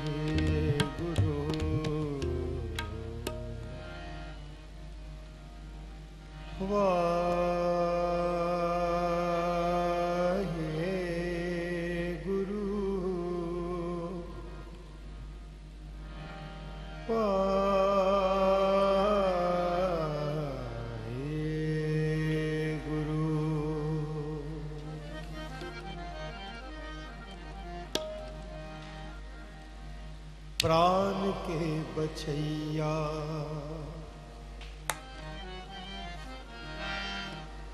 वाहेगुरु वाहेगुरु प्राण के बछैया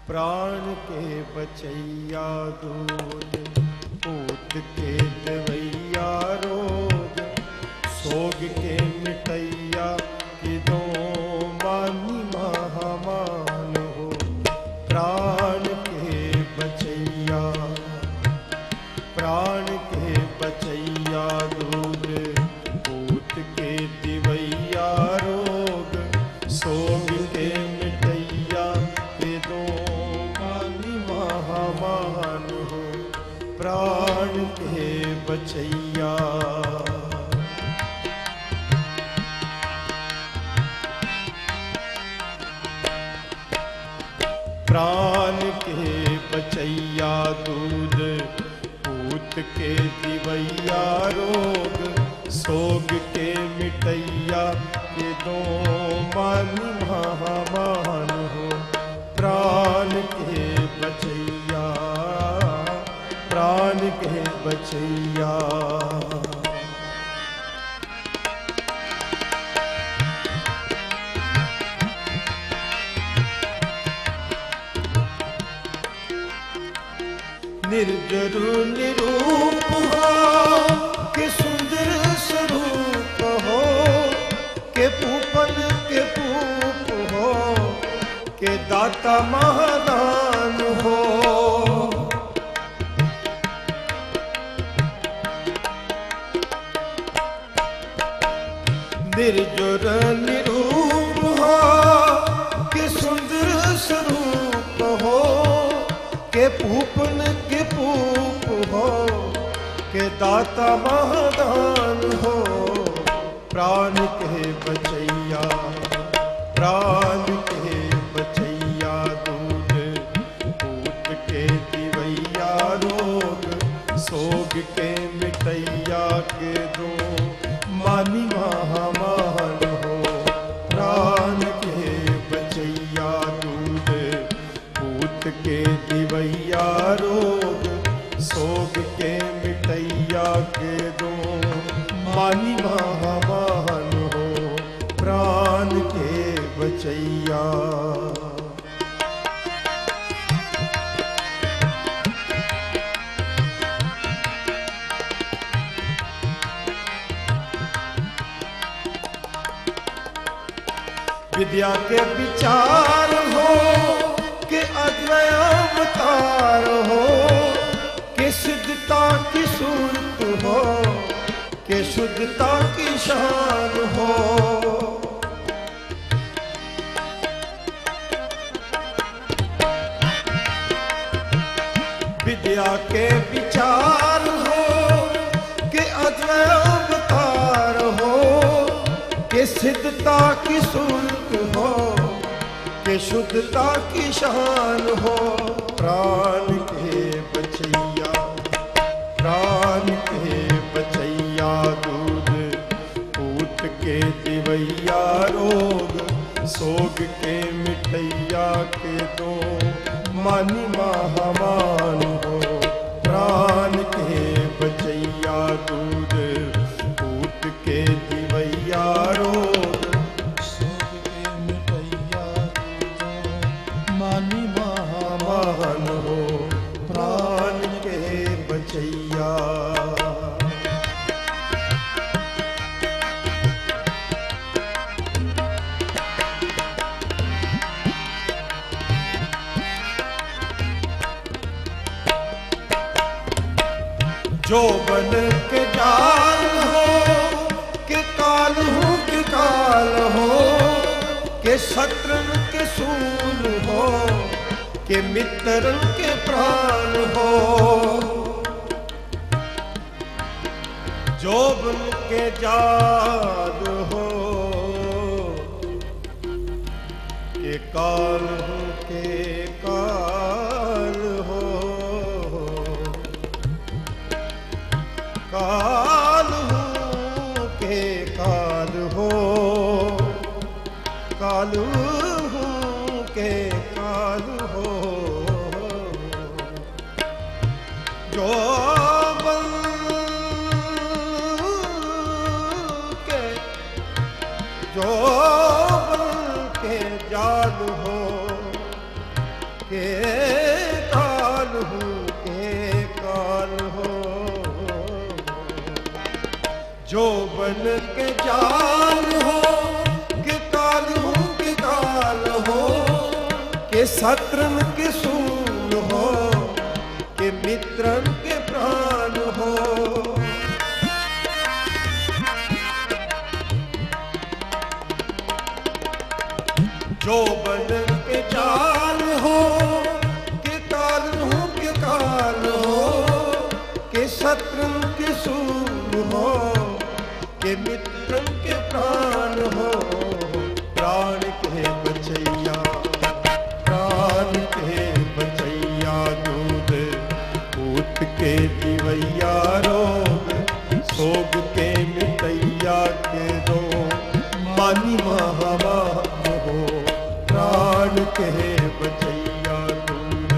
प्राण के बचैया दूध पूत के दवैया रोग सोग के मिटैया कि दो मानी महामान हो। प्राण के बचैया प्राण के बचैया दूध पूत के दिवैया रोग सोग के मिटैया के दो मानी महामान हो। प्राण के बचैया प्राण के बचैया दूध पूत के दिवैया रोग सोग के मिटैया के दो मानी महामान हो। प्राण के बचैया प्राण के बचैया निर्जर निरूप हो के सुंदर स्वरूप हो के पूपन के पूप हो के दाता महादान हो। निर्जर निरूप हो के सुंदर स्वरूप हो के पूपन के पूप हो के दाता महादान हो। प्राण के बचैया प्राण के बचैया दूध पूत के दिवैया रोग सोग के मिटैया के दो मानी महामान हो। प्राण के बचैया दूध पूत के दिवैया रोग सोग के मिटैया के दो मानी महामान हो। प्राण के बचैया विद्या के विचार हो के अद्वय अवतार हो के सिद्धता की सूरत हो के शुद्धता की शान हो। विद्या के विचार हो के अद्वय अवतार हो के सिद्धता की सूरत हो के शुद्धता की शान हो। प्राण के बचैया प्राण के बचैया दूध पूत के दिवैया रोग सोग के मिटैया के दो मानी महामान हो। प्राण के बचैया दूध पूत के दिवैया रोग सोग के मिटैया के दो मानी महामान हो। प्राण के बचैया जो बन के जाल हो के काल हो के काल हो के शत्रन के सूल हो के मित्रन के प्राण हो। जोबन के जाल हो के काल हो के काल हो काल हो के काल हो काल हो के काल हो जोबन के जाल हो के काल हो के काल हो जोबन के जाल हो के काल हो के काल हो के शत्रन के सूल हो के मित्रन के प्राण हो जोबन के जाल हो के काल हो के काल हो के शत्रन के सूल हो के मित्रन के प्राण हो प्राण के बचैया दूध पूत के दिवैया रोग सोग के मिटैया के दो मानी महामान हो प्राण के बचैया दूध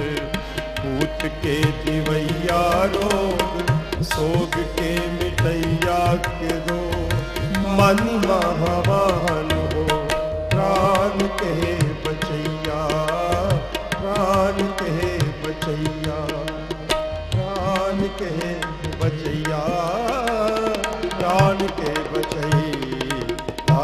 पूत के दिवैया रोग सोग के मिटैया के दो मानी महामान हो प्राण के बचैया प्राण के बचैया प्राण के बचैया प्राण के बचैया।